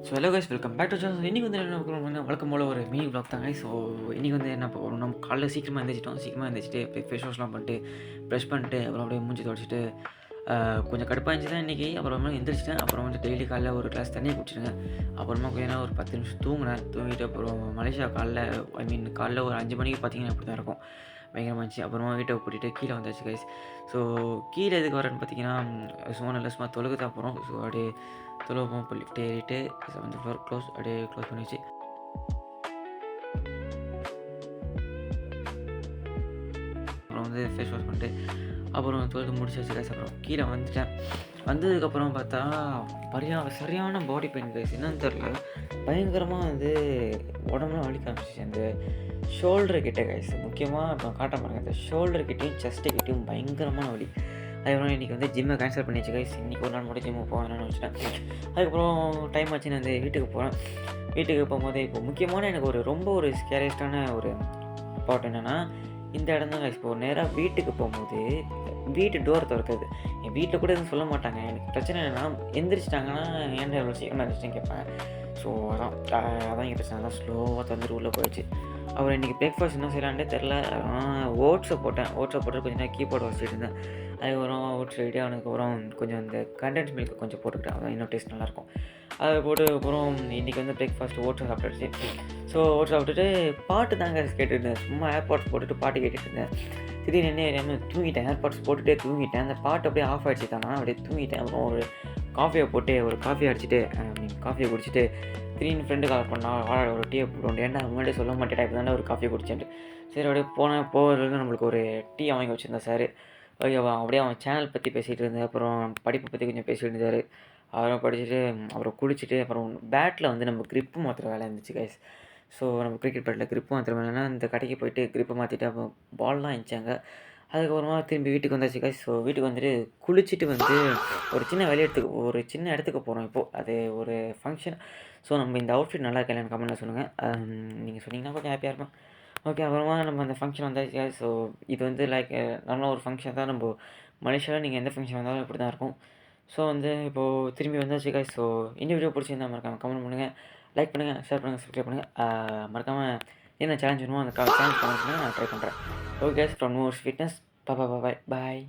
So hello guys welcome back to channel. இன்றைக்கி வந்து என்ன பார்க்குறோம் வழக்கம் போல் ஒரு மினி vlog தாங்க. ஸோ இன்றைக்கி வந்து என்ன பார்க்குறோம், நம்ம காலைல சீக்கிரமாக எழுந்திரிச்சிட்டு அப்படியே ஃபேஸ் வாஷ்லாம் பண்ணிட்டு ப்ரஷ் பண்ணிட்டு அப்புறம் அப்படியே மூஞ்சி துடைச்சிட்டு கொஞ்சம் கடுப்பாக இருந்துச்சு தான் இன்றைக்கி. அப்புறமா எந்திரிச்சிட்டேன். அப்புறம் வந்து டெய்லி காலைல ஒரு கிளாஸ் தண்ணியை குடிச்சிடுங்க. அப்புறமா கொஞ்ச நேரம் ஒரு 10 நிமிஷம் தூங்கிட்டு அப்புறம் மலேசியா காலைல ஒரு 5 மணிக்கு பார்த்தீங்கன்னா அப்படி தான் இருக்கும், பயங்கரமாக இருந்துச்சு. அப்புறமா வீட்டை கூட்டிகிட்டு கீழே வந்தாச்சு கைஸ். ஸோ கீழே எதுக்கு வரேன்னு பார்த்தீங்கன்னா, சும்மா தொழுக தான் போகிறோம். ஸோ அப்படியே தொழுவோம். இப்போ லிஃப்ட் ஏறிட்டு 7th ஃப்ளோர் அப்படியே க்ளோஸ் பண்ணிச்சு. அப்புறம் வந்து ஃபேஸ் வாஷ் பண்ணிட்டு அப்புறம் தொழுது முடிச்சாச்சு கைஸ். அப்புறம் கீழே வந்துட்டேன். வந்ததுக்கப்புறம் பார்த்தா சரியான பாடி பெயின் கைஸ். என்னன்னு தெரில, பயங்கரமாக வந்து உடம்புலாம் வலிக்க ஆரம்பிச்சிச்சு. அந்த ஷோல்டர் கிட்ட கைஸ், முக்கியமாக இப்போ காட்ட பாருங்க, இந்த ஷோல்டர் கிட்டேயும் செஸ்ட்டு கிட்டேயும் பயங்கரமான வலி. அதுக்கப்புறம் இன்றைக்கி வந்து ஜிம்மை கேன்சல் பண்ணிச்சு கைஸ். இன்றைக்கி ஒரு நாள் மட்டும் ஜிம்முக்கு போவேன்னு வச்சுட்டேன். அதுக்கப்புறம் டைம் ஆச்சு, நான் வந்து வீட்டுக்கு போகிறேன். வீட்டுக்கு போகும்போது இப்போ முக்கியமான எனக்கு ரொம்ப ஒரு ஸ்கேரியஸ்டான ஒரு பார்ட் என்னென்னா, இந்த இடம் தான் கைஸ். இப்போ நேராக வீட்டுக்கு போகும்போது வீட்டு டோர் திறக்குது. என் வீட்டில் கூட எதுவும் சொல்ல மாட்டாங்க. எனக்கு பிரச்சனை என்னென்னா, எந்திரிச்சிட்டாங்கன்னா ஏன்டா இவ்வளோ சீக்கிரமாக எந்திரிச்சிட்டேன்னு கேட்பேன். ஸோ அதான் எங்கள் பிரச்சனை. தான் ஸ்லோவாக தந்துட்டு உள்ளே போயிடுச்சு. அப்புறம் இன்றைக்கி பிரேக்ஃபாஸ்ட் என்ன செய்யலான்டே தெரில. ஓட்ஸை போட்டு கொஞ்சம் நேரம் கீபோர்டு வச்சுட்டு இருந்தேன். அதுக்கப்புறம் ஓட்ஸ் ரெடி ஆனதுக்கப்புறம் கொஞ்சம் இந்த கண்டென்ஸ் மில்க் கொஞ்சம் போட்டுக்கிட்டேன். அதான் இன்னும் டேஸ்ட் நல்லாயிருக்கும். அதை போட்டு அப்புறம் இன்றைக்கி வந்து பிரேக்ஃபாஸ்ட் ஓட்ஸை சாப்பிட்டுச்சு. ஸோ ஓட்ஸ் சாப்பிட்டுட்டு பாட்டு தாங்க கேட்டுட்டு இருந்தேன். சும்மா ஏர்பாட்ஸ் போட்டுட்டு பாட்டு கேட்டுட்டு இருந்தேன். திடீர்னு என்ன ஏரியாமல் தூங்கிட்டேன். ஏர்பாட்ஸ் போட்டுகிட்டே தூங்கிட்டேன். அந்த பாட்டு அப்படியே ஆஃப் ஆகிடுச்சு தானே, அப்படியே தூங்கிட்டேன். அப்புறம் ஒரு காஃபியை அடிச்சுட்டு காஃபியை குடிச்சிட்டு திடீர்னு ஃப்ரெண்டு கால் பண்ணால் ஒரு டீயை போட்டு, ஏன்டா முன்னாடியே சொல்ல மாட்டேன் இப்போ தானே ஒரு காஃபி குடிச்சேன்ட்டு. சரி அப்படியே போகிறதுக்கு நம்மளுக்கு ஒரு டீ வாங்கி வச்சுருந்தேன் சார். ஓகேவா, அப்படியே அவன் சேனல் பற்றி பேசிகிட்டு இருந்தேன். அப்புறம் படிப்பை பற்றி கொஞ்சம் பேசிகிட்டு இருந்தார். அப்புறம் படிச்சுட்டு அப்புறம் குளிச்சுட்டு அப்புறம் பேட்டில் வந்து நம்ம க்ரிப்பு மாற்றுற வேலை இருந்துச்சு கைஸ். ஸோ நம்ம கிரிக்கெட் பேட்டில் க்ரிப்பு மாற்றுற வேலைன்னா இந்த கடைக்கு போயிட்டு க்ரிப்பை மாற்றிட்டு அப்புறம் பால்லாம் இருந்துச்சாங்க. அதுக்கப்புறமா திரும்பி வீட்டுக்கு வந்தாச்சு கைஸ். ஸோ வீட்டுக்கு வந்துட்டு குளிச்சுட்டு வந்து ஒரு சின்ன இடத்துக்கு போகிறோம் இப்போது. அது ஒரு ஃபங்க்ஷன். ஸோ நம்ம இந்த அவுட்ஃபிட் நல்லா இருக்கா கமெண்ட்டில் சொல்லுங்கள். நீங்கள் சொன்னீங்கன்னா கொஞ்சம் ஹாப்பியாக இருப்பேன். ஓகே, அப்புறமா நம்ம அந்த ஃபங்க்ஷன் வந்தாச்சு கைஸ். ஸோ இது வந்து நல்ல ஒரு ஃபங்க்ஷன் தான். நம்ம மலேசியாவில் நீங்கள் எந்த ஃபங்க்ஷன் வந்தாலும் இப்படி தான் இருக்கும். ஸோ வந்து இப்போது திரும்பி வந்தாச்சு கைஸ். ஸோ இந்த வீடியோ பிடிச்சிருந்தா மறக்காமல் கமெண்ட் பண்ணுங்கள், லைக் பண்ணுங்கள், ஷேர் பண்ணுங்கள், சப்ஸ்கிரைப் பண்ணுங்கள். மறக்காமல் என்ன சேலஞ்ச் வேணுமோ அந்த சேலஞ்ச் பண்ண நான் ட்ரை பண்ணுறேன். Okay guys, from Norse fitness. Bye.